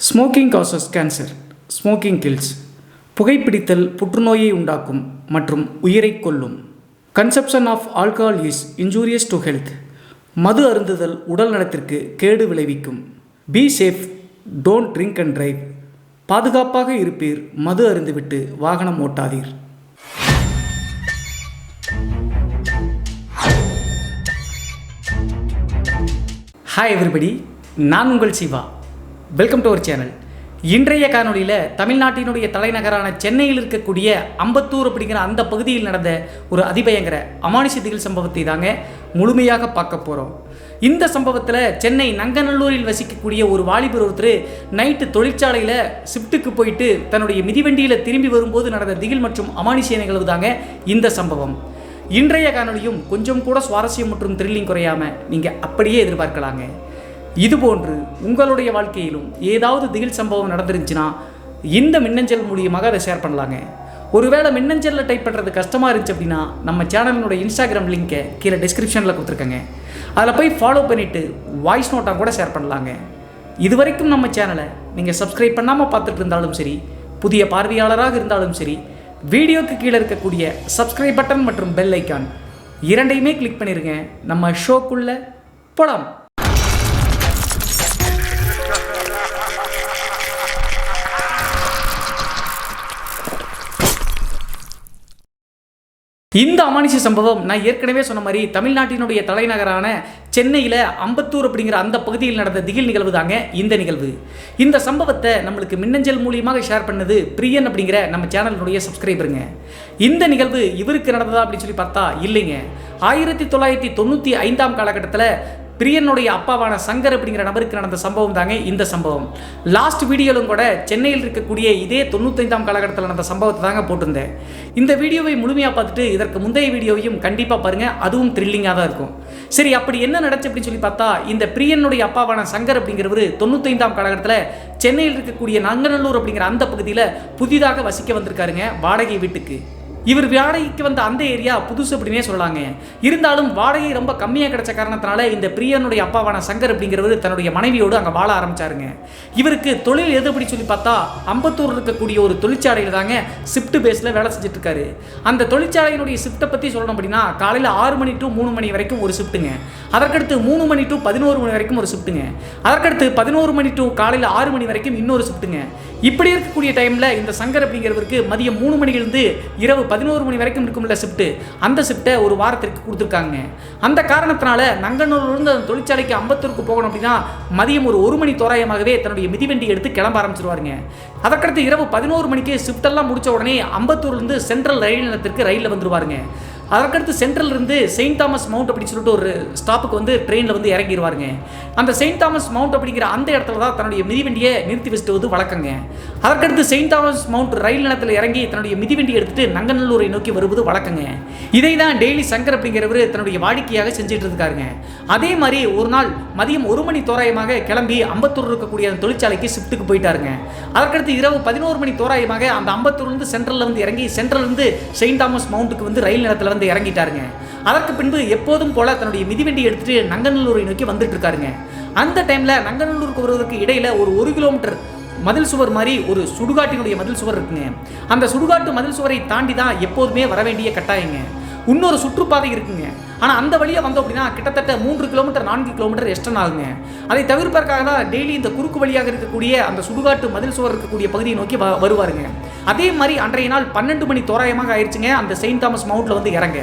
Smoking causes cancer. Smoking kills. புகைப்பிடித்தல் புற்றுநோயை உண்டாக்கும் மற்றும் உயிரை கொல்லும். Consumption of alcohol is injurious to health. மது அருந்துதல் உடல் நலத்திற்கு கேடு விளைவிக்கும். Be safe, don't drink and drive. பாதுகாப்பாக இருப்பீர், மது அருந்துவிட்டு வாகனம் ஓட்டாதீர். ஹாய் எவ்ரிபடி, நான் உங்கள் Siva. Welcome to our channel. இன்றைய காணொலியில் தமிழ்நாட்டினுடைய தலைநகரான சென்னையில் இருக்கக்கூடிய அம்பத்தூர் அப்படிங்கிற அந்த பகுதியில் நடந்த ஒரு அதிபயங்கர அமானுஷ திகில் சம்பவத்தை தாங்க முழுமையாக பார்க்க போகிறோம். இந்த சம்பவத்தில் சென்னை நங்கநல்லூரில் வசிக்கக்கூடிய ஒரு வாலிபர் ஒருத்தர் நைட்டு தொழிற்சாலையில் ஷிஃப்ட்டுக்கு போயிட்டு தன்னுடைய மிதிவண்டியில் திரும்பி வரும்போது நடந்த திகில் மற்றும் அமானுஷ நிகழ்வு தாங்க இந்த சம்பவம். இன்றைய காணொலியும் கொஞ்சம் கூட சுவாரஸ்யம் மற்றும் த்ரில்லிங் குறையாமல் நீங்கள் அப்படியே எதிர்பார்க்கலாங்க. இதுபோன்று உங்களுடைய வாழ்க்கையிலும் ஏதாவது திகில் சம்பவம் நடந்துருந்துச்சுன்னா இந்த மின்னஞ்சல் மூலியமாக அதை ஷேர் பண்ணலாங்க. ஒருவேளை மின்னஞ்சலில் டைப் பண்ணுறது கஷ்டமாக இருந்துச்சு அப்படின்னா நம்ம சேனலினுடைய இன்ஸ்டாகிராம் லிங்கை கீழே டிஸ்கிரிப்ஷனில் கொடுத்துருக்கேங்க. அதில் போய் ஃபாலோ பண்ணிவிட்டு வாய்ஸ் நோட்டாக கூட ஷேர் பண்ணலாங்க. இது வரைக்கும் நம்ம சேனலை நீங்கள் சப்ஸ்கிரைப் பண்ணாமல் பார்த்துட்டு இருந்தாலும் சரி, புதிய பார்வையாளராக இருந்தாலும் சரி, வீடியோக்கு கீழே இருக்கக்கூடிய சப்ஸ்கிரைப் பட்டன் மற்றும் பெல் ஐக்கான் இரண்டையுமே கிளிக் பண்ணிடுங்க. நம்ம ஷோக்குள்ளே போகலாம். இந்த அமானுஷ சம்பவம் நான் ஏற்கனவே சொன்ன மாதிரி தமிழ்நாட்டினுடைய தலைநகரான சென்னையில் அம்பத்தூர் அப்படிங்கிற அந்த பகுதியில் நடந்த திகில் நிகழ்வு தாங்க இந்த நிகழ்வு. இந்த சம்பவத்தை நம்மளுக்கு மின்னஞ்சல் மூலியமாக ஷேர் பண்ணது பிரியன் அப்படிங்கிற நம்ம சேனலுடைய சப்ஸ்கிரைபருங்க. இந்த நிகழ்வு இவருக்கு நடந்ததா அப்படின்னு சொல்லி பார்த்தா இல்லைங்க. 1995 காலகட்டத்தில் பிரியனுடைய அப்பாவான சங்கர் அப்படிங்கிற நபருக்கு நடந்த சம்பவம் தாங்க இந்த சம்பவம். லாஸ்ட் வீடியோலும் கூட சென்னையில் இருக்கக்கூடிய இதே 95 காலகட்டத்தில் நடந்த சம்பவத்தை தாங்க போட்டிருந்தேன். இந்த வீடியோவை முழுமையாக பார்த்துட்டு இதற்கு முந்தைய வீடியோவையும் கண்டிப்பாக பாருங்கள், அதுவும் த்ரில்லிங்காக தான் இருக்கும். சரி, அப்படி என்ன நடந்துச்சு அப்படின்னு சொல்லி பார்த்தா, இந்த பிரியனுடைய அப்பாவான சங்கர் அப்படிங்கிறவர் 95 காலகட்டத்தில் சென்னையில் இருக்கக்கூடிய நங்கநல்லூர் அப்படிங்கிற அந்த பகுதியில் புதிதாக வசிக்க வந்திருக்காருங்க வாடகை வீட்டுக்கு. இவர் வாடகைக்கு வந்த அந்த ஏரியா புதுசு அப்படின்னே சொல்லலாங்க. இருந்தாலும் வாடகை ரொம்ப கம்மியாக கிடைச்ச காரணத்தினால இந்த பிரியனுடைய அப்பாவான சங்கர் அப்படிங்கிறவர் தன்னுடைய மனைவியோடு அங்கே வாழ ஆரம்பிச்சாருங்க. இவருக்கு தொழில் எது அப்படி சொல்லி பார்த்தா அம்பத்தூர் இருக்கக்கூடிய ஒரு தொழிற்சாலையில் தாங்க ஷிஃப்ட் பேஸில் வேலை செஞ்சுட்டு இருக்காரு. அந்த தொழிற்சாலையினுடைய ஷிஃப்ட்டை பற்றி சொல்லணும் அப்படின்னா காலையில் 6 மணி டு 3 மணி வரைக்கும் ஒரு ஷிஃப்ட்டுங்க. அதற்கடுத்து 3 மணி டு 11 மணி வரைக்கும் ஒரு ஷிஃப்ட்டுங்க. அதற்கடுத்து 11 மணி டு காலையில் 6 மணி வரைக்கும் இன்னொரு ஷிஃப்ட்டுங்க. இப்படி இருக்கக்கூடிய டைமில் இந்த சங்கர் அப்படிங்கிறவருக்கு மதியம் 3 மணிலிருந்து இரவு 11 மணி வரைக்கும் இருக்கும்ல ஷிஃப்ட்டு, அந்த ஷிஃப்ட்டை ஒரு வாரத்திற்கு கொடுத்துருக்காங்க. அந்த காரணத்தினால நங்கநல்லூர்லேருந்து அந்த தொழிற்சாலைக்கு அம்பத்தூருக்கு போகணும் அப்படின்னா மதியம் ஒரு 1 மணி தோராயமாகவே தன்னுடைய மிதிவண்டி எடுத்து கிளம்ப ஆரம்பிச்சிருவாருங்க. அதற்கடுத்து இரவு 11 மணிக்கு ஷிஃப்டெல்லாம் முடிச்ச உடனே அம்பத்தூர்லேருந்து சென்ட்ரல் ரயில் நிலையத்திற்கு ரயிலில் வந்துருவாருங்க. அதற்கடுத்து சென்ட்ரலிருந்து செயின்ட் தாமஸ் மவுண்ட் அப்படின்னு சொல்லிட்டு ஒரு ஸ்டாப்புக்கு வந்து ட்ரெயினில் வந்து இறங்கிடுவாருங்க. அந்த செயின்ட் தாமஸ் மவுண்ட் அப்படிங்கிற அந்த இடத்துல தான் தன்னுடைய மிதிவண்டியை நிறுத்தி வச்சுட்டு வந்து வழக்கங்க. அதற்கடுத்து செயின்ட் தாமஸ் மவுண்ட் ரயில் நிலையத்தில் இறங்கி தன்னுடைய மிதிவண்டி எடுத்துட்டு நங்கநல்லூரை நோக்கி வருவது வழக்கங்க. இதை தான் டெய்லி சங்கர் அப்படிங்கிறவர் தன்னுடைய வாடிக்கையாக செஞ்சுட்டு இருக்காருங்க. அதே மாதிரி ஒரு நாள் மதியம் 1 மணி தோராயமாக கிளம்பி அம்பத்தூர் இருக்கக்கூடிய அந்த தொழிற்சாலைக்கு ஷிஃப்ட்டுக்கு போயிட்டாருங்க. அதற்கடுத்து இரவு 11 மணி தோராயமாக அந்த அம்பத்தூர்லேருந்து சென்ட்ரலில் வந்து இறங்கி சென்ட்ரலிருந்து செயின்ட் தாமஸ் மவுண்ட்டுக்கு வந்து ரயில் நிலையத்தில் வந்து இறங்கிட்டாருங்க. அதற்கு பின்பு எப்போதும் போல தன்னுடைய மிதிவண்டி எடுத்துட்டு நங்கநல்லூரை நோக்கி வந்துட்டு இருக்காருங்க. அந்த டைம்ல நங்கநல்லூருக்கு வருவதற்கு இடையில ஒரு 1 கிலோமீட்டர் மதில் சுவர் மாதிரி ஒரு சுடுகாட்டினுடைய மதில் சுவர் இருக்குங்க. அந்த சுடுகாட்டு மதில் சுவரை தாண்டி தான் எப்போதுமே வர வேண்டிய கட்டாயங்க. இன்னொரு சுற்றுப்பாதை இருக்குங்க. ஆனால் அந்த வழியாக வந்தோம் அப்படின்னா கிட்டத்தட்ட 3 கிலோமீட்டர் 4 கிலோமீட்டர் எக்ஸ்டன் ஆகுங்க. அதை தவிர்ப்பதற்காக தான் டெய்லி இந்த குறுக்கு வழியாக இருக்கக்கூடிய அந்த சுடுகாட்டு மதில் சுவர் இருக்கக்கூடிய பகுதியை நோக்கி வருவாருங்க. அதே மாதிரி அன்றைய நாள் 12 மணி தோராயமாக ஆயிடுச்சுங்க. அந்த செயின்ட் தாமஸ் மவுண்ட்ல வந்து இறங்க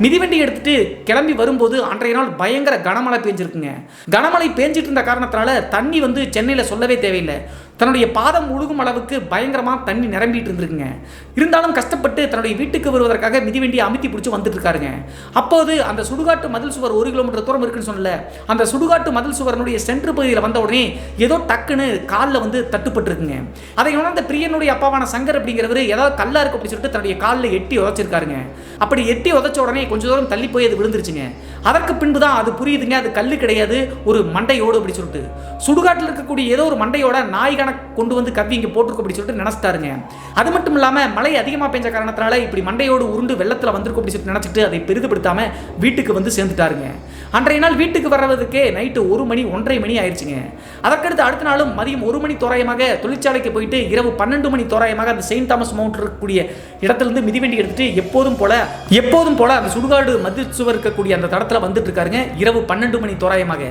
மிதிவண்டி எடுத்துட்டு கிளம்பி வரும்போது அன்றைய நாள் பயங்கர கனமழை பெஞ்சிருக்குங்க. கனமழை பெஞ்சிட்டு இருந்த காரணத்தினால தண்ணி வந்து சென்னையில் சொல்லவே தேவையில்லை, தன்னுடைய பாதம் முழுகும் அளவுக்கு பயங்கரமாக தண்ணி நிரம்பிட்டு இருந்திருக்குங்க. இருந்தாலும் கஷ்டப்பட்டு தன்னுடைய வீட்டுக்கு வருவதற்காக மிதிவண்டியை அமுத்தி பிடிச்சி வந்துட்டு இருக்காருங்க. அப்போது அந்த சுடுகாட்டு மதில் சுவர் 1 கிலோமீட்டர் தூரம் இருக்குன்னு சொல்லல, அந்த சுடுகாட்டு மதில் சுவரனுடைய சென்ட்ரு பகுதியில் வந்த உடனே ஏதோ டக்குன்னு காலில் வந்து தட்டுப்பட்டுருக்குங்க. அதை உணர்ந்த பிரியனுடைய அப்பாவான சங்கர் அப்படிங்கிறவர் ஏதாவது கல்லா இருக்கு அப்படின்னு சொல்லிட்டு தன்னுடைய காலில் எட்டி உதச்சிருக்காருங்க. அப்படி எட்டி உதச்ச உடனே கொஞ்சம் தூரம் தள்ளி போய் அது விழுந்துருச்சுங்க. அதற்கு பின்பு தான் அது புரியுதுங்க, அது கல்லு கிடையாது, ஒரு மண்டையோடு அப்படி சொல்லிட்டு சுடுகாட்டில் இருக்கக்கூடிய ஏதோ ஒரு மண்டையோட நாய் மண்டையான கொண்டு வந்து கவ்வி இங்கே போட்டிருக்கும் அப்படி சொல்லிட்டு நினைச்சிட்டாருங்க. அது மட்டும் இல்லாமல் மழை அதிகமாக பெஞ்ச காரணத்தினால இப்படி மண்டையோடு உருண்டு வெள்ளத்தில் வந்திருக்கும் அப்படி சொல்லிட்டு நினச்சிட்டு அதை பெரிதுபடுத்தாமல் வீட்டுக்கு வந்து சேர்ந்துட்டாருங்க. அன்றைய நாள் வீட்டுக்கு வர்றதுக்கே நைட்டு 1 மணி 1:30 மணி ஆயிடுச்சுங்க. அதற்கடுத்து அடுத்த நாளும் மதியம் 1 மணி தோராயமாக தொழிற்சாலைக்கு போயிட்டு இரவு 12 மணி தோராயமாக அந்த செயின்ட் தாமஸ் மவுண்ட் இருக்கக்கூடிய இடத்திலிருந்து மிதிவண்டி எடுத்துட்டு எப்போதும் போல அந்த சுடுகாடு மதில் சுவர் இருக்கக்கூடிய அந்த தடத்தில் வந்துட்டு இருக்காருங்க. இரவு 12 மணி தோராயமாக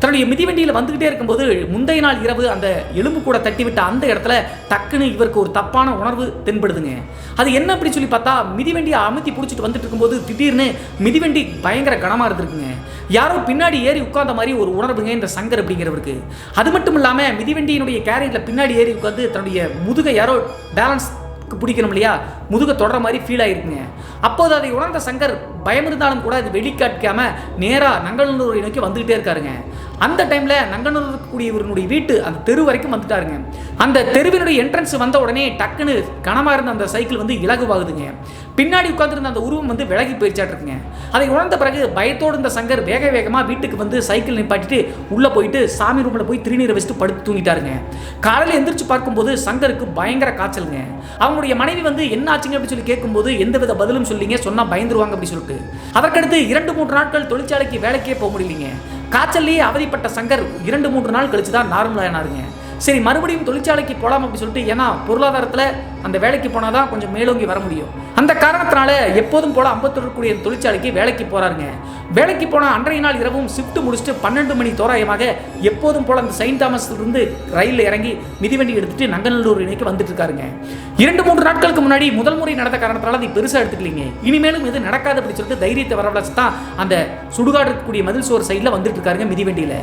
தன்னுடைய மிதிவண்டியில் வந்துகிட்டே இருக்கும்போது முந்தைய நாள் இரவு அந்த எலும்பு கூட தட்டி விட்ட அந்த இடத்துல டக்குன்னு இவருக்கு ஒரு தப்பான உணர்வு தென்படுதுங்க. அது என்ன அப்படின்னு சொல்லி பார்த்தா, மிதிவண்டியை அமுத்தி பிடிச்சிட்டு வந்துட்டு இருக்கும்போது திடீர்னு மிதிவண்டி பயங்கர கனமா இருந்திருக்குங்க. யாரோ பின்னாடி ஏறி உட்கார்ந்த மாதிரி ஒரு உணர்வுங்க இந்த சங்கர் அப்படிங்கிறவருக்கு. அது மட்டும் இல்லாமல் மிதிவண்டியினுடைய கேரியரில் பின்னாடி ஏறி உட்காந்து தன்னுடைய முதுகை யாரோ பேலன்ஸ் பிடிக்கணும் இல்லையா, முதுக தொடர மாதிரி ஃபீல் ஆகிருக்குங்க. அப்போது அதை உணர்ந்த சங்கர் பயம் இருந்தாலும் கூட அது வெளிக்காட்டிக்காம நேராக நங்கநல்லூரை நோக்கி வந்துகிட்டே இருக்காருங்க. அந்த டைமில் நங்கநல்லூர் இருக்கக்கூடிய இவருடைய வீட்டு அந்த தெரு வரைக்கும் வந்துட்டாருங்க. அந்த தெருவினுடைய என்ட்ரன்ஸ் வந்த உடனே டக்குன்னு கனமாக இருந்த அந்த சைக்கிள் வந்து இலகுவாகுதுங்க. பின்னாடி உட்காந்துருந்த அந்த உருவம் வந்து விலகி போயிடுச்சாட்டுருக்குங்க. அதை உணர்ந்த பிறகு பயத்தோடு இந்த சங்கர் வேகமாக வீட்டுக்கு வந்து சைக்கிள் நிப்பாட்டிட்டு உள்ளே போயிட்டு சாமி ரூமில் போய் திருநீரை வச்சுட்டு படுத்து தூங்கிட்டாருங்க. காலையில் எந்திரிச்சு பார்க்கும்போது சங்கருக்கு பயங்கர காய்ச்சலுங்க. அவங்களுடைய மனைவி வந்து என்ன ஆச்சுங்க அப்படின்னு சொல்லி கேட்கும்போது எந்தவித பதிலும் சொல்லிங்க, சொன்னா பயந்துருவாங்க அப்படின்னு சொல்லிட்டு. அதற்கடுத்து 2-3 நாட்கள் தொழிற்சாலைக்கு வேலைக்கே போக முடியலைங்க. காய்ச்சல்லையே அவதிப்பட்ட சங்கர் 2-3 நாள் கழிச்சு தான் நார்மலானாருங்க. சரி, மறுபடியும் தொழிற்சாலைக்கு போகலாம் அப்படின்னு சொல்லிட்டு, ஏன்னா பொருளாதாரத்தில் அந்த வேலைக்கு போனால் தான் கொஞ்சம் மேலோங்கி வர முடியும். அந்த காரணத்தினால எப்போதும் போல 50 இருக்கக்கூடிய தொழிற்சாலைக்கு வேலைக்கு போகிறாருங்க. வேலைக்கு போனால் அன்றைய நாள் இரவும் ஷிஃப்ட் முடிச்சுட்டு 12 மணி தோராயமாக எப்போதும் போல அந்த செயின்ட் தாமஸ்லேருந்து ரயிலில் இறங்கி மிதிவண்டி எடுத்துட்டு நங்கநல்லூர் இணைக்கு வந்துட்டு இருக்காருங்க. 2-3 நாட்களுக்கு முன்னாடி முதல் முறை நடந்த காரணத்தினால அதை பெருசாக எடுத்துக்கலீங்க. இனிமேலும் இது நடக்காது அப்படின்னு சொல்லிட்டு தைரியத்தை வரவழைச்சு தான் அந்த சுடுகாடு இருக்கக்கூடிய மதில் சுவர் சைடில் வந்துட்டு இருக்காருங்க மிதிவண்டியில்.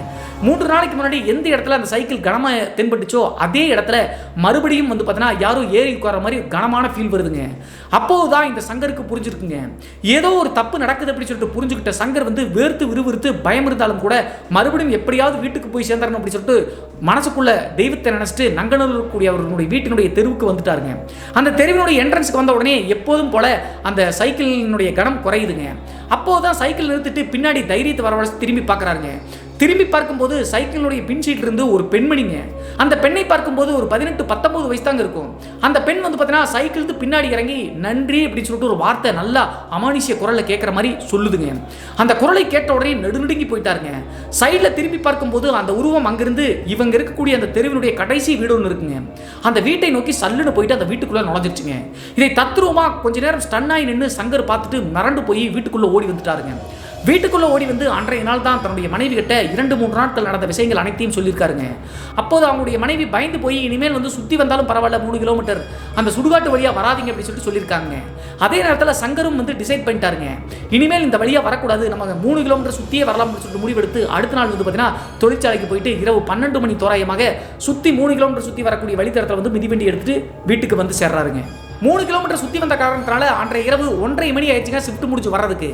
3 நாளைக்கு முன்னாடி எந்த இடத்துல அந்த சைக்கிள் கனமாக தென்பட்டுச்சோ அதே இடத்துல மறுபடியும் வந்து பார்த்தீங்கன்னா யாரோ ஏறி உட்கார மாதிரி கனமான ஃபீல் வருதுங்க. அப்போதுதான் இந்த சங்கருக்கு புரிஞ்சிருக்குங்க, ஏதோ ஒரு தப்பு நடக்குது அப்படின்னு சொல்லிட்டு புரிஞ்சுக்கிட்ட சங்கர் வந்து வேர்த்து விறுவிறுத்து பயம் இருந்தாலும் கூட மறுபடியும் எப்படியாவது வீட்டுக்கு போய் சேர்ந்துடணும் அப்படின்னு சொல்லிட்டு மனசுக்குள்ள தெய்வத்தை நினைச்சிட்டு நங்கநல்லூர் கூடிய அவர்களுடைய வீட்டினுடைய தெருவுக்கு வந்துட்டாருங்க. அந்த தெருவினுடைய என்ட்ரன்ஸ்க்கு வந்த உடனே எப்போதும் போல அந்த சைக்கிளினுடைய கனம் குறையுதுங்க. அப்போதான் சைக்கிள் நிறுத்திட்டு பின்னாடி தைரியத்தை வரவழைச்சு திரும்பி பார்க்குறாருங்க. திரும்பி பார்க்கும்போது சைக்கிளுடைய பின்சீட் இருந்து ஒரு பெண்மணிங்க. அந்த பெண்ணை பார்க்கும்போது ஒரு 18-19 வயசு தாங்க இருக்கும். அந்த பெண் வந்து பார்த்தீங்கன்னா சைக்கிளுக்கு பின்னாடி இறங்கி நன்றி அப்படின்னு சொல்லிட்டு ஒரு வார்த்தை நல்லா அமானுஷ்ய குரலில் கேட்குற மாதிரி சொல்லுதுங்க. அந்த குரலை கேட்ட உடனே நடுநடுங்கி போயிட்டாருங்க. சைடில் திரும்பி பார்க்கும்போது அந்த உருவம் அங்கிருந்து இவங்க இருக்கக்கூடிய அந்த தெருவினுடைய கடைசி வீடு ஒன்று இருக்குங்க. அந்த வீட்டை நோக்கி சல்லுன்னு போயிட்டு அந்த வீட்டுக்குள்ளே நுழைஞ்சிருச்சுங்க. இதை தத்ரூபமாக கொஞ்ச நேரம் ஸ்டன்னாகி நின்று சங்கர் பார்த்துட்டு மிரண்டு போய் வீட்டுக்குள்ளே ஓடி வந்துட்டாருங்க. வீட்டுக்குள்ளே ஓடி வந்து அன்றைய நாள் தான் தன்னுடைய மனைவி கிட்ட 2-3 நாட்கள் நடந்த விஷயங்கள் அனைத்தையும் சொல்லியிருக்காருங்க. அப்போது அவங்களுடைய மனைவி பயந்து போய் இனிமேல் வந்து சுற்றி வந்தாலும் பரவாயில்ல 3 கிலோமீட்டர் அந்த சுடுகாட்டு வழியாக வராதிங்க அப்படின்னு சொல்லிட்டு சொல்லியிருக்காங்க. அதே நேரத்தில் சங்கரும் வந்து டிசைட் பண்ணிட்டாருங்க, இனிமேல் இந்த வழியாக வரக்கூடாது, நம்ம 3 கிலோமீட்டர் சுற்றியே வரலாம் அப்படின்னு சொல்லிட்டு முடிவெடுத்து அடுத்த நாள் வந்து பார்த்தீங்கன்னா தொழிற்சாலைக்கு போயிட்டு இரவு 12 மணி தோராயமாக சுற்றி 3 கிலோமீட்டர் சுற்றி வரக்கூடிய வழித்தடத்தில் வந்து மிதிவண்டி எடுத்துட்டு வீட்டுக்கு வந்து சேர்றாருங்க. 3 கிலோமீட்டர் சுற்றி வந்த காரணத்தினால அன்றைய இரவு 1:30 மணி ஆயிடுச்சுங்க ஷிஃப்ட் முடிச்சு வர்றதுக்கு.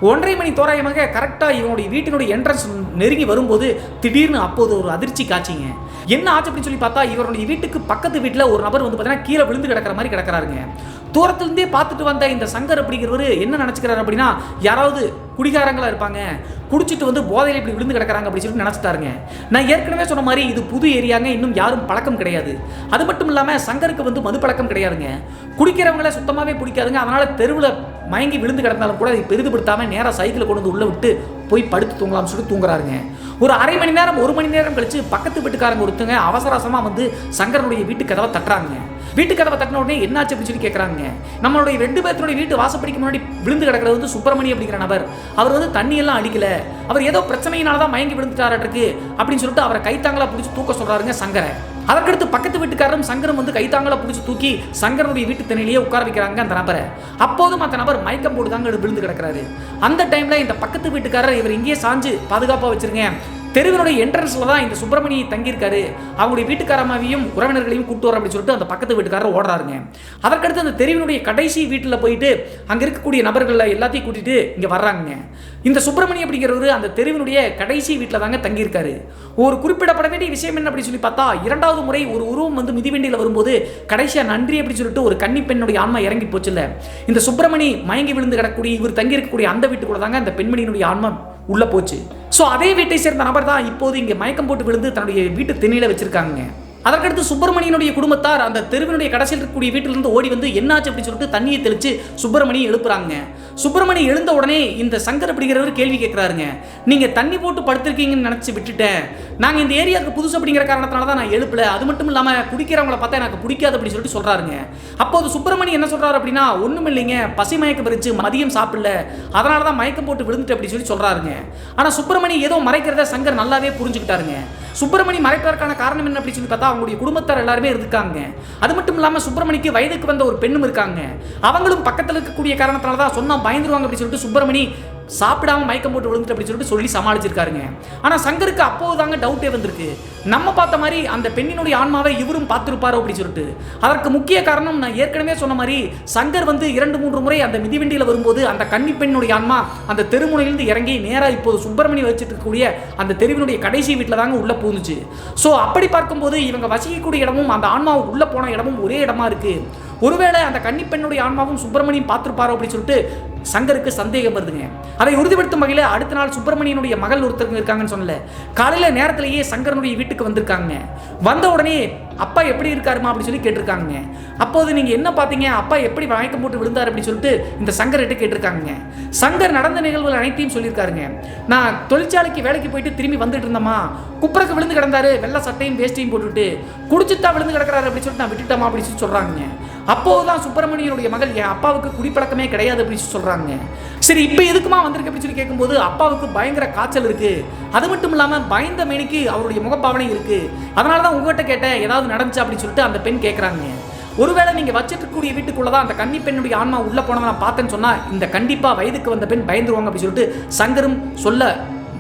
1:30 மணி தோராயமாக கரெக்டாக இவனுடைய வீட்டினுடைய என்ட்ரன்ஸ் நெருங்கி வரும்போது திடீர்னு அப்போது ஒரு அதிர்ச்சி காட்சிங்க. என்ன ஆச்சு அப்படின்னு சொல்லி பார்த்தா, இவருடைய வீட்டுக்கு பக்கத்து வீட்டில் ஒரு நபர் வந்து பார்த்தீங்கன்னா கீழே விழுந்து கிடக்கிற மாதிரி கிடக்கிறாருங்க. தூரத்துலேருந்தே பார்த்துட்டு வந்த இந்த சங்கர் அப்படிங்கிறவர் என்ன நினச்சிக்கிறாரு அப்படின்னா, யாராவது குடிகாரங்களாக இருப்பாங்க, குடிச்சிட்டு வந்து போதையில் இப்படி விழுந்து கிடக்கிறாங்க அப்படின்னு சொல்லிட்டு நினச்சிட்டாருங்க. நான் ஏற்கனவே சொன்ன மாதிரி இது புது ஏரியாங்க, இன்னும் யாரும் பழக்கம் கிடையாது. அது மட்டும் இல்லாமல் சங்கருக்கு வந்து மது பழக்கம் கிடையாதுங்க. குடிக்கிறவங்கள சுத்தமாகவே பிடிக்காதுங்க. அதனால் தெருவில் மயங்கி விழுந்து கிடந்தாலும் கூட அதை பெரிதுபடுத்தாமல் நேராக சைக்கிளை கொண்டு வந்து உள்ளே விட்டு போய் படுத்து தூங்கலாம்னு சொல்லிட்டு தூங்குறாருங்க. ஒரு அரை மணி நேரம் 1 மணி நேரம் கழிச்சு பக்கத்து வீட்டுக்காரங்க ஒருத்தங்க அவசரமாக வந்து சங்கருடைய வீட்டு கதவை தட்டுறாங்க. வீட்டு கதவை தட்டின உடனே என்னாச்சு அப்படின்னு சொல்லி கேட்குறாங்க. நம்மளுடைய 2 பேர்த்தோடைய வீட்டு வாசப்படிக்கு முன்னாடி விழுந்து கிடக்கிறது வந்து சுப்பிரமணி அப்படிங்கிற நபர். அவர் வந்து தண்ணியெல்லாம் அடிக்கல, அவர் ஏதோ பிரச்சனையினால தான் மயங்கி விழுந்துட்டாருக்கு அப்படின்னு சொல்லிட்டு அவரை கைத்தாங்களா பிடிச்சி தூக்க சொல்றாருங்க சங்கரை. அதற்கடுத்து பக்கத்து வீட்டுக்காரரும் சங்கரும் வந்து கைத்தாங்களா பிடிச்சி தூக்கி சங்கரனுடைய வீட்டு திணையிலேயே உட்கார வைக்கிறாங்க அந்த நபரை. அப்போதும் அந்த நபர் மயக்கம் போட்டு தாங்க விழுந்து கிடக்கிறாரு. அந்த டைம்ல இந்த பக்கத்து வீட்டுக்காரர் இவர் இங்கேயே சாஞ்சு பாதுகாப்பாக வச்சிருங்க, தெருவினுடைய என்ட்ரன்ஸ்ல தான் இந்த சுப்பிரமணி தங்கியிருக்காரு, அவங்களுடைய வீட்டுக்காரமாவையும் உறவினர்களையும் கூட்டு வர அப்படின்னு சொல்லிட்டு அந்த பக்கத்து வீட்டுக்காரர் ஓடுறாருங்க. அதற்கடுத்து அந்த தெருவினுடைய கடைசி வீட்டில் போயிட்டு அங்கே இருக்கக்கூடிய நபர்களை எல்லாத்தையும் கூட்டிட்டு இங்கே வர்றாங்க. இந்த சுப்பிரமணி அப்படிங்கிறவர் அந்த தெருவினுடைய கடைசி வீட்டில் தாங்க தங்கியிருக்காரு. ஒரு குறிப்பிடப்பட வேண்டிய விஷயம் என்ன அப்படின்னு சொல்லி பார்த்தா, 2வது முறை ஒரு உருவம் வந்து மிதிவண்டியில் வரும்போது கடைசியாக நன்றி அப்படின்னு சொல்லிட்டு ஒரு கன்னி பெண்ணுடைய ஆன்மா இறங்கி போச்சுல்ல, இந்த சுப்பிரமணி மயங்கி விழுந்து கிடக்கூடிய இவர் தங்கியிருக்கக்கூடிய அந்த வீட்டுக்குள்ள தாங்க அந்த பெண்மணியினுடைய ஆன்மா உள்ள போச்சு. ஸோ அதே வீட்டை சேர்ந்த நபர் தான் இப்போது இங்கே மயக்கம் போட்டு விழுந்து தன்னுடைய வீட்டு திணையில வச்சிருக்காங்க. அதற்கடுத்து சுப்பிரமணியனுடைய குடும்பத்தார் அந்த தெருவினுடைய கடைசியில் இருக்கக்கூடிய வீட்டிலிருந்து ஓடி வந்து என்னாச்சு அப்படின்னு சொல்லிட்டு தண்ணியை தெளிச்சு சுப்பிரமணியை எழுப்புறாங்க. சுப்பிரமணி எழுந்த உடனே இந்த சங்கர் அப்படிங்கிறவர் கேள்வி கேட்கிறாருங்க. நீங்க தண்ணி போட்டு படுத்திருக்கீங்கன்னு நினைச்சு விட்டுட்டேன். நாங்க இந்த ஏரியாவுக்கு புதுசு அப்படிங்கிற காரணத்தினால தான் நான் எழுப்பல. அது மட்டும் இல்லாம குடிக்கிறவங்களை பார்த்தா எனக்கு பிடிக்காது அப்படின்னு சொல்லிட்டு சொல்றாருங்க. அப்போது சுப்பிரமணி என்ன சொல்றாரு அப்படின்னா, ஒண்ணும் இல்லைங்க, பசி மயக்கம் இருந்துச்சு, மதியம் சாப்பிடல, அதனால தான் மயக்கம் போட்டு விழுந்துட்டு அப்படி சொல்லி சொல்றாருங்க. ஆனா சுப்பிரமணி ஏதோ மறைக்கிறத சங்கர் நல்லாவே புரிஞ்சுக்கிட்டாருங்க. சுப்பிரமணி மறைப்பதற்கான காரணம் என்ன அப்படின்னு சொல்லி பார்த்தா, அவங்களுடைய குடும்பத்தார் எல்லாருமே இருக்காங்க. அது மட்டும் இல்லாம சுப்பிரமணிக்கு வயதுக்கு வந்த ஒரு பெண்ணும் இருக்காங்க. அவங்களும் பக்கத்தில் இருக்கக்கூடிய காரணத்தினால தான் சொன்னா பயந்துருவாங்க அப்படின்னு சொல்லிட்டு சுப்பிரமணி சாப்பிடாம மயக்கம் போட்டு விழுந்துட்டு அப்படின்னு சொல்லிட்டு சொல்லி சமாளிச்சிருக்காருங்க. ஆனா சங்கருக்கு அப்போதாங்க டவுட்டே வந்திருக்கு. நம்ம பார்த்த மாதிரி அந்த பெண்ணினுடைய ஆன்மாவை இவரும் பார்த்திருப்பாரோ அப்படின்னு சொல்லிட்டு. அதற்கு முக்கிய காரணம் நான் ஏற்கனவே சொன்ன மாதிரி சங்கர் வந்து 2-3 முறை அந்த மிதிவண்டியில் வரும்போது அந்த கன்னி பெண்ணுடைய ஆன்மா அந்த தெருமுனையிலிருந்து இறங்கி நேரா இப்போது சுப்பிரமணி வச்சுட்டு இருக்கக்கூடிய அந்த தெருவினுடைய கடைசி வீட்டில் தாங்க உள்ள பூந்துச்சு. ஸோ அப்படி பார்க்கும்போது இவங்க வசிக்கக்கூடிய இடமும் அந்த ஆன்மா உள்ள போன இடமும் ஒரே இடமா இருக்கு. ஒருவேளை அந்த கன்னி பெண்ணுடைய ஆன்மாவும் சுப்பிரமணியம் பார்த்திருப்பாரோ அப்படின்னு சொல்லிட்டு சங்கருக்கு சந்தேகம் வருதுங்க. அதை உறுதிப்படுத்தும் வகையில் அடுத்த நாள் சுப்பிரமணியனுடைய மகள் ஒருத்தர் இருக்காங்கன்னு சொன்னல, காலையில நேரத்திலேயே சங்கரனுடைய வீட்டுக்கு வந்திருக்காங்க. வந்த உடனே அப்பா எப்படி இருக்காருமா அப்படின்னு சொல்லி கேட்டிருக்காங்க. அப்போது நீங்க என்ன பார்த்தீங்க, அப்பா எப்படி மயக்கம் போட்டு விழுந்தார் அப்படின்னு சொல்லிட்டு இந்த சங்கர்கிட்ட கேட்டிருக்காங்க. சங்கர் நடந்த நிகழ்வுகள் அனைத்தையும் சொல்லியிருக்காருங்க. நான் தொழிற்சாலைக்கு வேலைக்கு போயிட்டு திரும்பி வந்துட்டு இருந்தேம்மா, குப்புறக்கு விழுந்து கிடந்தாரு, வெள்ளை சட்டையும் வேஷ்டையும் போட்டுட்டு, குடிச்சுட்டா விழுந்து கிடக்கிறாரு அப்படின்னு சொல்லிட்டு நான் விட்டுட்டேமா அப்படின்னு சொல்லி சொல்றாங்க. அப்போதுதான் சுப்பிரமணியனுடைய மகள் என் அப்பாவுக்கு குடிப்பழக்கமே கிடையாது அப்படின்னு சொல்றாங்க. சரி, இப்போ எதுக்குமா வந்திருக்கு அப்படின்னு சொல்லி கேட்கும்போது அப்பாவுக்கு பயங்கர காய்ச்சல் இருக்கு, அது மட்டும் இல்லாம பயந்த மேனிக்கு அவருடைய முகப்பாவனை இருக்கு, அதனால தான் உங்ககிட்ட கேட்டேன் ஏதாவது நடந்துச்சு அப்படின்னு சொல்லிட்டு அந்த பெண் கேட்குறாங்க. ஒருவேளை நீங்க வச்சிட்டு இருக்கக்கூடிய வீட்டுக்குள்ளதான் அந்த கன்னி பெண்ணுடைய ஆன்மா உள்ள போனதை நான் பார்த்தேன்னு சொன்னா இந்த கண்டிப்பா வயதுக்கு வந்த பெண் பயந்துருவாங்க அப்படின்னு சொல்லிட்டு சங்கரும் சொல்ல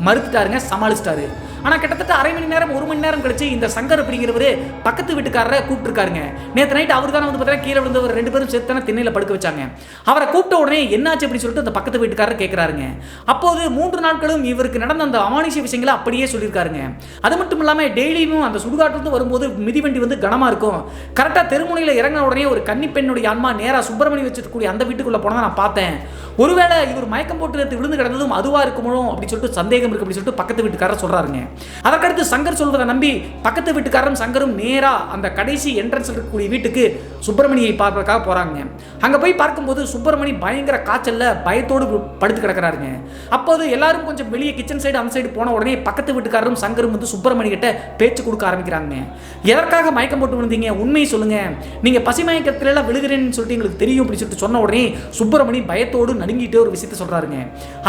மறுத்துட்டாருங்க, சமாளிச்சிட்டாரு. ஆனால் கிட்டத்தட்ட அரை மணி நேரம் 1 மணி நேரம் கழிச்சு இந்த சங்கர் அப்படிங்கிறவரு பக்கத்து வீட்டுக்காரரை கூப்பிட்டுருக்காருங்க. நேற்று நைட் அவர் தானே வந்து பார்த்தீங்கன்னா கீழே விழுந்து ஒரு 2 பேரும் சேர்த்தானே திண்ணையில் படுக்க வச்சாங்க. அவரை கூப்பிட்ட உடனே என்னாச்சு அப்படின்னு சொல்லிட்டு அந்த பக்கத்து வீட்டுக்காரர் கேட்குறாருங்க. அப்போது 3 நாட்களும் இவருக்கு நடந்த அந்த அமானுஷ்ய விஷயங்களை அப்படியே சொல்லியிருக்காருங்க. அது மட்டும் இல்லாமல் டெய்லியும் அந்த சுடுகாட்டிலிருந்து வரும்போது மிதிவண்டி வந்து கனமாக இருக்கும். கரெக்டாக தெருமுனையில் இறங்கின உடனே ஒரு கன்னி பெண்ணுடைய ஆன்மா நேராக சுப்பிரமணி வச்சிருக்கக்கூடிய அந்த வீட்டுக்குள்ளே போனதை நான் பார்த்தேன். ஒருவேளை இவர் மயக்கம் போட்டு விழுந்து கிடந்ததும் அதுவா இருக்குமோ அப்படின்னு சொல்லிட்டு சந்தேகம் இருக்கு அப்படின்னு சொல்லிட்டு பக்கத்து வீட்டுக்காரர் சொல்றாருங்க. அதற்கடுத்து சங்கர் சொல்வதை நம்பி பக்கத்து வீட்டுக்காரரும் சங்கரும் நேரா அந்த கடைசி என்ட்ரன்ஸ் இருக்கக்கூடிய வீட்டுக்கு சுப்பிரமணியை பார்ப்பதற்காக போறாங்க. அங்க போய் பார்க்கும்போது சுப்பிரமணி பயங்கர காய்ச்சல்ல பயத்தோடு படுத்து கிடக்கிறாருங்க. அப்போது எல்லாரும் கொஞ்சம் வெளியே கிச்சன் சைடு அந்த சைடு போன உடனே பக்கத்து வீட்டுக்காரரும் சங்கரும் வந்து சுப்பிரமணி கிட்ட பேச்சு கொடுக்க ஆரம்பிக்கிறாங்க. எதற்காக மயக்கம் போட்டு விழுந்தீங்க, உண்மையை சொல்லுங்க, நீங்க பசி மயக்கத்துல எல்லாம் விழுகிறேன்னு சொல்லிட்டு எங்களுக்கு தெரியும் அப்படின்னு சொல்லிட்டு சொன்ன உடனே சுப்பிரமணி பயத்தோடு நடுங்கிட்டே ஒரு விஷயத்தை சொல்றாருங்க.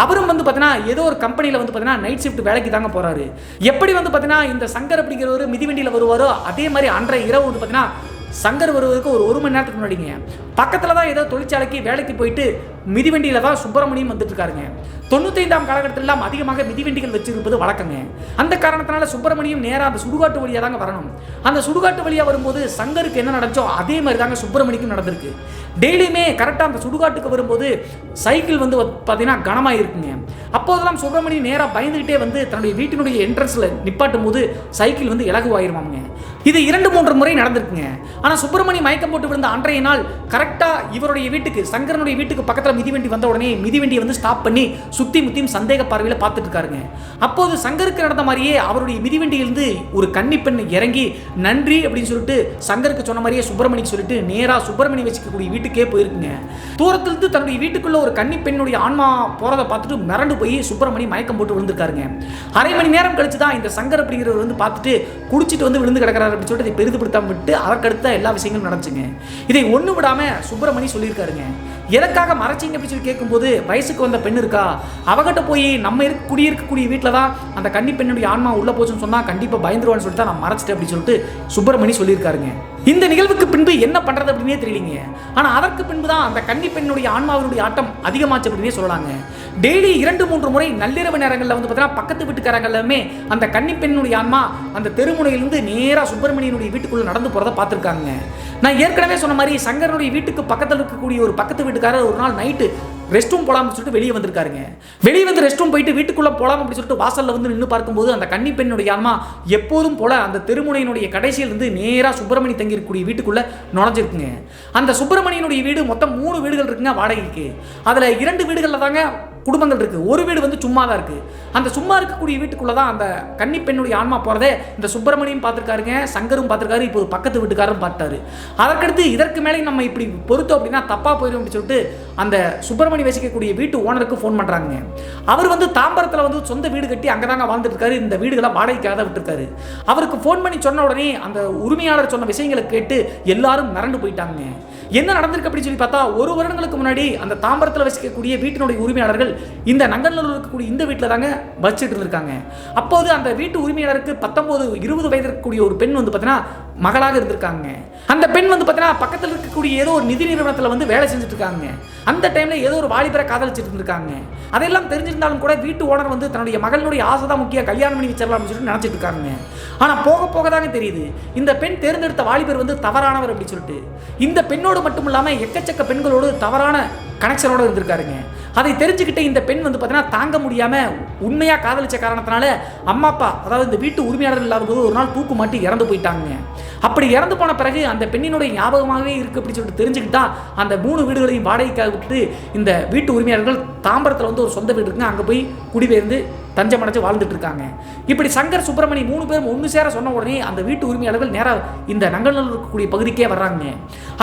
அவரும் வந்து பார்த்தீங்கன்னா ஏதோ ஒரு கம்பெனியில் வந்து பார்த்தீங்கன்னா நைட் ஷிஃப்ட் வேலைக்கு தாங்க போறாரு. எப்படி வந்து பார்த்தீங்கன்னா இந்த சங்கர் அப்படிங்கிறவர் மிதிவண்டியில் வருவாரோ அதே மாதிரி அன்றைய இரவு வந்து பார்த்தீங்கன்னா சங்கர் வருவதற்கு ஒரு 1 மணி நேரத்துக்கு முன்னாடிங்க பக்கத்தில் தான் ஏதோ தொழிற்சாலைக்கு வேலைக்கு போயிட்டு மிதிவண்டியில் தான் சுப்பிரமணியம் வந்துட்டு இருக்காருங்க. 95ஆம் காலகட்டத்திலாம் அதிகமாக மிதிவண்டிகள் வச்சிருப்பது வழக்கங்க. அந்த காரணத்தினால சுப்பிரமணியம் நேராக அந்த சுடுகாட்டு வழியாக தாங்க வரணும். அந்த சுடுகாட்டு வழியாக வரும்போது சங்கருக்கு என்ன நடந்துச்சோ அதே மாதிரி தாங்க சுப்பிரமணிக்கும் நடந்திருக்கு. டெய்லியுமே கரெக்டாக அந்த சுடுகாட்டுக்கு வரும்போது சைக்கிள் வந்து பார்த்தீங்கன்னா கனமாக இருக்குங்க. அப்போதெல்லாம் சுப்பிரமணியம் நேராக பயந்துகிட்டே வந்து தன்னுடைய வீட்டினுடைய என்ட்ரன்ஸில் நிப்பாட்டும் போது சைக்கிள் வந்து இலகுவாயிருமாங்க. இது 2-3 முறை நடந்திருக்குங்க. ஆனால் சுப்பிரமணியம் மயக்கம் போட்டு விழுந்த அன்றைய நாள் கரெக்டாக இவருடைய வீட்டுக்கு சங்கரனுடைய வீட்டுக்கு பக்கத்தில் மிதிவண்டி வந்த உடனே மிதிவண்டியை வந்து ஸ்டாப் பண்ணி சுத்தி முத்தியும் சந்தேக பார்வையில் பார்த்துட்டு இருக்காருங்க. அப்போது சங்கருக்கு நடந்த மாதிரியே அவருடைய மிதிவண்டியிலிருந்து ஒரு கன்னி பெண் இறங்கி நன்றி அப்படின்னு சொல்லிட்டு சங்கருக்கு சொன்ன மாதிரியே சுப்பிரமணிக்கு சொல்லிட்டு நேராக சுப்பிரமணி வச்சுக்கக்கூடிய வீட்டுக்கே போயிருக்குங்க. தூரத்திலிருந்து தன்னுடைய வீட்டுக்குள்ள ஒரு கன்னி பெண்ணுடைய ஆன்மா போறதை பார்த்துட்டு மிரண்டு போய் சுப்பிரமணி மயக்கம் போட்டு விழுந்திருக்காருங்க. அரை மணி நேரம் கழிச்சு தான் இந்த சங்கர் அப்படிங்கிறவர் வந்து பார்த்துட்டு குடிச்சிட்டு வந்து விழுந்து கிடக்கிறாரு அப்படின்னு சொல்லிட்டு இதை பெரிதுபடுத்தாம விட்டு அதற்கடுத்த எல்லா விஷயங்களும் நடந்துச்சுங்க. இதை ஒண்ணு விடாம சுப்பிரமணி சொல்லியிருக்காருங்க. எதற்காக மறைச்சிங்க அப்படின்னு சொல்லி கேட்கும்போது வயசுக்கு வந்த பெண் இருக்கா, அவகிட்ட போய் நம்ம குடியிருக்கக்கூடிய வீட்டில் தான் அந்த கன்னி பெண்ணுடைய ஆன்மா உள்ள போச்சுன்னு சொன்னா கண்டிப்பா பயந்துருவான்னு சொல்லிட்டு தான் நான் மறைச்சிட்டேன் அப்படின்னு சொல்லிட்டு சுப்பிரமணி சொல்லியிருக்காருங்க. இந்த நிகழ்வுக்கு பின்பு என்ன பண்றது அப்படின்னே தெரியலீங்க. ஆனா அதற்கு பின்பு தான் அந்த கன்னி பெண்ணுடைய ஆன்மாவினுடைய ஆட்டம் அதிகமாச்சு அப்படின்னே சொல்லலாங்க. டெய்லி 2-3 முறை நள்ளிரவு நேரங்களில் வந்து பார்த்தீங்கன்னா பக்கத்து வீட்டுக்காரங்களுமே அந்த கன்னி பெண்ணுடைய ஆன்மா அந்த தெருமுனையிலிருந்து நேராக சுப்பிரமணியனுடைய வீட்டுக்குள்ள நடந்து போறதை பார்த்துருக்காங்க. நான் ஏற்கனவே சொன்ன மாதிரி சங்கரனுடைய வீட்டுக்கு பக்கத்தில் இருக்கக்கூடிய ஒரு பக்கத்து வீட்டுக்காரர் ஒரு நாள் நைட்டு ரெஸ்ட் ரூம் போலாம்னு சொல்லிட்டு வெளியே வந்திருக்காருங்க. வெளியே வந்து ரெஸ்ட் ரூம் போயிட்டு வீட்டுக்குள்ள போலாம் அப்படின்னு சொல்லிட்டு வாசல்ல வந்து நின்று பார்க்கும்போது அந்த கன்னி பெண்ணுடைய ஆன்மா எப்போதும் போல அந்த தெருமுனையினுடைய கடைசியில் இருந்து நேரா சுப்பிரமணி தங்கி இருக்கக்கூடிய வீட்டுக்குள்ள நுழைஞ்சிருக்குங்க. அந்த சுப்பிரமணியனுடைய வீடு மொத்தம் 3 வீடுகள் இருக்குங்க வாடகைக்கு. அதுல 2 வீடுகள்ல தாங்க குடும்பங்கள் இருக்குது. ஒரு வீடு வந்து சும்மா தான் இருக்குது. அந்த சும்மா இருக்கக்கூடிய வீட்டுக்குள்ளே தான் அந்த கன்னி பெண்ணுடைய ஆன்மா போகிறதே இந்த சுப்பிரமணியும் பார்த்துருக்காருங்க, சங்கரும் பார்த்துருக்காரு, இப்போ பக்கத்து வீட்டுக்காரரும் பார்த்தாரு. அதற்கடுத்து இதற்கு மேலே நம்ம இப்படி பொறுத்தோம் அப்படின்னா தப்பாக போயிடும் அப்படின்னு சொல்லிட்டு அந்த சுப்பிரமணி வசிக்கக்கூடிய வீட்டு ஓனருக்கு ஃபோன் பண்ணுறாங்க. அவர் வந்து தாம்பரத்தில் வந்து சொந்த வீடு கட்டி அங்கே தாங்க வாழ்ந்துட்டு இருக்காரு. இந்த வீடுகளை வாடகைக்காக தான் விட்டுருக்காரு. அவருக்கு ஃபோன் பண்ணி சொன்ன உடனே அந்த உரிமையாளர் சொன்ன விஷயங்களை கேட்டு எல்லாரும் மிரண்டு போயிட்டாங்க. என்ன நடந்திருக்கு அப்படின்னு சொல்லி பார்த்தா, ஒரு வருடங்களுக்கு முன்னாடி அந்த தாம்பரத்தில் வசிக்கக்கூடிய வீட்டினுடைய உரிமையாளர்கள் இந்த நங்கநல்லூர் இருக்கக்கூடிய இந்த வீட்டில் தாங்க வச்சுட்டு இருந்திருக்காங்க. அப்போது அந்த வீட்டு உரிமையாளருக்கு 19-20 வயது இருக்கக்கூடிய ஒரு பெண் வந்து பார்த்தீங்கன்னா மகளாக இருந்திருக்காங்க. அந்த பெண் வந்து பார்த்தீங்கன்னா பக்கத்தில் இருக்கக்கூடிய ஏதோ ஒரு நிதி நிறுவனத்தில் வந்து வேலை செஞ்சுட்டு இருக்காங்க. அந்த டைமில் ஏதோ ஒரு வாலிபரை காதலிச்சுட்டு இருந்திருக்காங்க. அதெல்லாம் தெரிஞ்சிருந்தாலும் கூட வீட்டு ஓனர் வந்து தன்னுடைய மகளுடைய ஆசை தான் முக்கியம், கல்யாணம் பண்ணி வச்சிடலாம் அப்படின்னு சொல்லிட்டு நினச்சிட்டு இருக்காங்க. ஆனால் போக போக தாங்க தெரியுது இந்த பெண் தேர்ந்தெடுத்த வாலிபர் வந்து தவறானவர் அப்படின்னு சொல்லிட்டு. இந்த பெண்ணோடு மட்டும் இல்லாமல் எக்கச்சக்க பெண்களோடு தவறான கனெக்ஷனோடு இருந்திருக்காருங்க. அதை தெரிஞ்சுக்கிட்டு இந்த பெண் வந்து பார்த்தீங்கன்னா தாங்க முடியாமல் உண்மையாக காதலிச்ச காரணத்தினால அம்மா அப்பா, அதாவது இந்த வீட்டு உரிமையாளர்கள் இல்லாத போது ஒரு நாள் தூக்கு மாட்டி இறந்து போயிட்டாங்க. அப்படி இறந்து போன பிறகு அந்த பெண்ணினுடைய ஞாபகமாகவே இருக்குது அப்படின்னு சொல்லிட்டு தெரிஞ்சுக்கிட்டா அந்த 3 வீடுகளையும் வாடகைக்காக விட்டு இந்த வீட்டு உரிமையாளர்கள் தாம்பரத்தில் வந்து ஒரு சொந்த வீடு இருக்குங்க, அங்கே போய் குடிபெயர்ந்து தஞ்சம் அடைஞ்சு வாழ்ந்துட்டு இருக்காங்க. இப்படி சங்கர், சுப்பிரமணி 3 பேரும் ஒன்று சேர சொன்ன உடனே அந்த வீட்டு உரிமையாளர்கள் நேராக இந்த நங்கநல்லூர் இருக்கக்கூடிய பகுதிக்கே வர்றாங்க.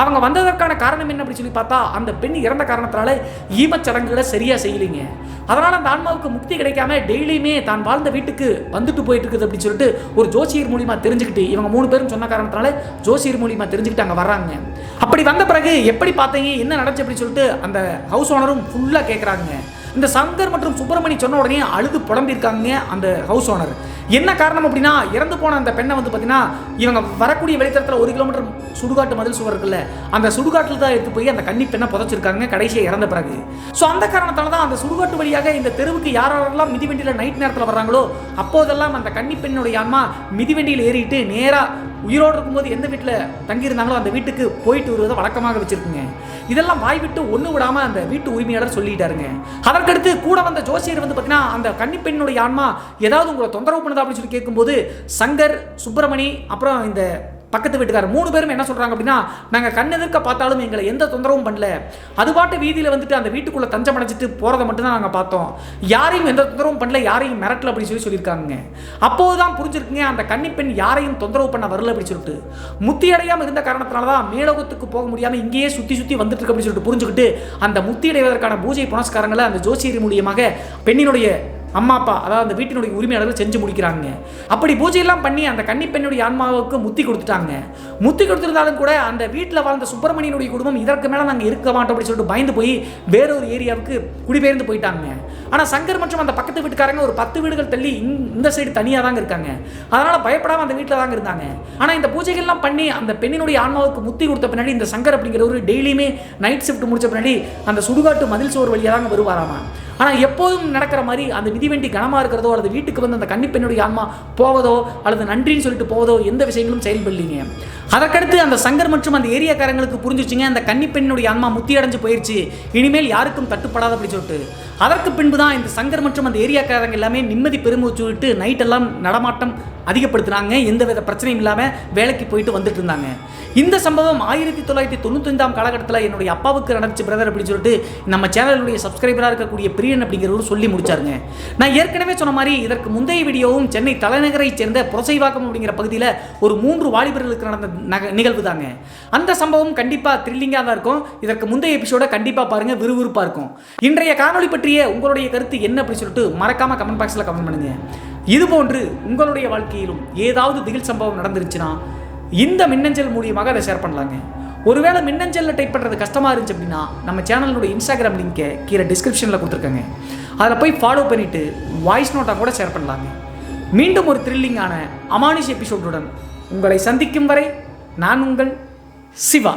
அவங்க வந்ததற்கான காரணம் என்ன அப்படின்னு சொல்லி பார்த்தா, அந்த பெண் இறந்த காரணத்தினால ஈமச்சடங்குகளை சரியாக செய்யலைங்க. அதனால் அந்த ஆன்மாவுக்கு முக்தி கிடைக்காம டெய்லியுமே தான் வாழ்ந்த வீட்டுக்கு வந்துட்டு போயிட்டு இருக்குது அப்படின்னு சொல்லிட்டு ஒரு ஜோசியர் மூலியமாக தெரிஞ்சுக்கிட்டு, இவங்க 3 பேரும் சொன்ன காரணத்தினால ஜோசியர் மூலியமாக தெரிஞ்சுக்கிட்டு அங்கே வர்றாங்க. அப்படி வந்த பிறகு எப்படி பார்த்தீங்க, என்ன நடந்துச்சு அப்படின்னு சொல்லிட்டு அந்த ஹவுஸ் ஓனரும் ஃபுல்லாக கேட்குறாங்க. இந்த சங்கர் மற்றும் சுப்பிரமணி சொன்ன உடனே அழுது புலம்பிருக்காங்க அந்த ஹவுஸ் ஓனர். என்ன காரணம் அப்படின்னா, இறந்து போன அந்த பெண்ணை வந்து பார்த்தீங்கன்னா இவங்க வரக்கூடிய வெளித்தரத்தில் 1 கிலோமீட்டர் சுடுகாட்டு மதில் சுவர் இருக்குல்ல, அந்த சுடுகாட்டில் தான் எடுத்து போய் அந்த கன்னி பெண்ணை புதைச்சிருக்காங்க கடைசியாக இறந்த பிறகு. ஸோ அந்த காரணத்தால் தான் அந்த சுடுகாட்டு வழியாக இந்த தெருவுக்கு யாரெல்லாம் மிதிவண்டியில் நைட் நேரத்தில் வர்றாங்களோ அப்போதெல்லாம் அந்த கன்னி பெண்ணுடைய ஆன்மா மிதிவண்டியில் ஏறிட்டு நேராக உயிரோடு இருக்கும்போது எந்த வீட்டில் தங்கியிருந்தாங்களோ அந்த வீட்டுக்கு போயிட்டு வருவதை வழக்கமாக வச்சுருக்குங்க. இதெல்லாம் வாய் விட்டு ஒன்று விடாமல் அந்த வீட்டு உரிமையாளர் சொல்லிட்டாருங்க. அதற்கடுத்து கூட வந்த ஜோசியர் வந்து பார்த்தீங்கன்னா அந்த கன்னிப்பெண்ணுடைய ஆன்மா ஏதாவது உங்களை தொந்தரவு பண்ணுதா அப்படின்னு சொல்லி கேட்கும்போது சங்கர், சுப்பிரமணி அப்புறம் இந்த பக்கத்து வீட்டுக்காரர் 3 பேரும் என்ன சொல்கிறாங்க அப்படின்னா, நாங்கள் கண்ணெதிர்க்க பார்த்தாலும் எங்களை எந்த தொந்தரவும் பண்ணல, அது பாட்டு வீதியில் வந்துட்டு அந்த வீட்டுக்குள்ளே தஞ்சம் அடைச்சிட்டு போகிறத மட்டும்தான் நாங்கள் பார்த்தோம், யாரையும் எந்த தொந்தரவும் பண்ணல, யாரையும் மிரட்டல அப்படின்னு சொல்லியிருக்காங்க. அப்போது தான் புரிஞ்சிருக்குங்க அந்த கன்னிப்பெண் யாரையும் தொந்தரவு பண்ண வரல அப்படின்னு சொல்லிட்டு. முத்தி அடையாமல் இருந்த காரணத்தினால தான் மேலோகத்துக்கு போக முடியாமல் இங்கேயே சுற்றி சுற்றி வந்துட்டு இருக்கு அப்படின்னு சொல்லிட்டு புரிஞ்சுக்கிட்டு அந்த முத்தி அடைவதற்கான பூஜை புனஸ்காரங்களை அந்த ஜோசியர் மூலியமாக பெண்ணினுடைய அம்மா அப்பா, அதாவது அந்த வீட்டினுடைய உரிமையாளர்கள் செஞ்சு முடிக்கிறாங்க. அப்படி பூஜையெல்லாம் பண்ணி அந்த கன்னிப்பெண்ணுடைய ஆன்மாவுக்கு முத்தி கொடுத்துட்டாங்க. முத்தி கொடுத்துருந்தாலும் கூட அந்த வீட்டில் வாழ்ந்த சுப்பிரமணியனுடைய குடும்பம் இதற்கு மேலே நாங்கள் இருக்க மாட்டோம் அப்படின்னு சொல்லிட்டு பயந்து போய் வேறொரு ஏரியாவுக்கு குடிபெயர்ந்து போயிட்டாங்க. ஆனால் சங்கர் மற்றும் அந்த பக்கத்து வீட்டுக்காரங்க ஒரு 10 வீடுகள் தள்ளி இந்த சைடு தனியாக தாங்க இருக்காங்க. அதனால் பயப்படாமல் அந்த வீட்டில் தாங்க இருந்தாங்க. ஆனால் இந்த பூஜைகள்லாம் பண்ணி அந்த பெண்ணினுடைய ஆன்மாவுக்கு முத்தி கொடுத்த பின்னாடி இந்த சங்கர் அப்படிங்கிறவர் டெய்லியுமே நைட் ஷிஃப்ட் முடிச்ச பின்னாடி அந்த சுடுகாட்டு மதில் சோறு வழியாக தாங்க வருவாராமா. ஆனால் எப்போதும் நடக்கிற மாதிரி அந்த மிதிவண்டி கனமாக இருக்கிறதோ அல்லது வீட்டுக்கு வந்து அந்த கன்னிப்பெண்ணுடைய ஆன்மா போவதோ அல்லது நன்றின்னு சொல்லிட்டு போவதோ எந்த விஷயங்களும் செயல்படலீங்க. அதற்கடுத்து அந்த சங்கர் மற்றும் அந்த ஏரியாக்காரங்களுக்கு புரிஞ்சிச்சுங்க அந்த கன்னிப்பெண்ணுடைய ஆன்மா முத்தி அடைஞ்சு போயிடுச்சு, இனிமேல் யாருக்கும் தட்டுப்படாத அப்படி சொல்லிட்டு. அதற்கு பின்பு தான் இந்த சங்கர் மற்றும் அந்த ஏரியாக்காரங்க எல்லாமே நிம்மதி பெருமூச்சு விட்டு நைட்டெல்லாம் நடமாட்டம் அதிகப்படுத்தினாங்க. எந்த வித பிரச்சனையும் இல்லாமல் வேலைக்கு போயிட்டு வந்துட்டு இருந்தாங்க. இந்த சம்பவம் 1995 காலகட்டத்தில் என்னுடைய அப்பாவுக்கு நடந்துச்சு பிரதர் அப்படின்னு சொல்லிட்டு நம்ம சேனலுடைய சப்ஸ்கிரைபராக இருக்கக்கூடிய பிரியன் அப்படிங்கிறவரு சொல்லி முடிச்சாருங்க. நான் ஏற்கனவே சொன்ன மாதிரி இதற்கு முந்தைய வீடியோவும் சென்னை தலைநகரை சேர்ந்த புரசைவாக்கம் அப்படிங்கிற பகுதியில் ஒரு 3 வாலிபர்களுக்கு நடந்த நிகழ்வு தாங்க. அந்த சம்பவம் கண்டிப்பாக த்ரில்லிங்காக தான் இருக்கும். இதற்கு முந்தைய எபிசோட கண்டிப்பாக பாருங்கள், விறுவிறுப்பாக இருக்கும். இன்றைய காணொலி பற்றிய உங்களுடைய கருத்து என்ன அப்படின்னு சொல்லிட்டு மறக்காமல் கமெண்ட் பாக்ஸில் கமெண்ட் பண்ணுங்க. இதுபோன்று உங்களுடைய வாழ்க்கையிலும் ஏதாவது திகில் சம்பவம் நடந்துருச்சுன்னா இந்த மின்னஞ்சல் மூலியமாக அதை ஷேர் பண்ணலாங்க. ஒருவேளை மின்னஞ்சலில் டைப் பண்ணுறது கஷ்டமாக இருந்துச்சு அப்படின்னா நம்ம சேனலுடைய இன்ஸ்டாகிராம் லிங்கை கீழே டிஸ்கிரிப்ஷனில் கொடுத்துருக்கேங்க. அதில் போய் ஃபாலோ பண்ணிவிட்டு வாய்ஸ் நோட்டாக கூட ஷேர் பண்ணலாங்க. மீண்டும் ஒரு த்ரில்லிங்கான அமானுஷ் எபிசோடுடன் உங்களை சந்திக்கும் வரை நான் உங்கள் சிவா.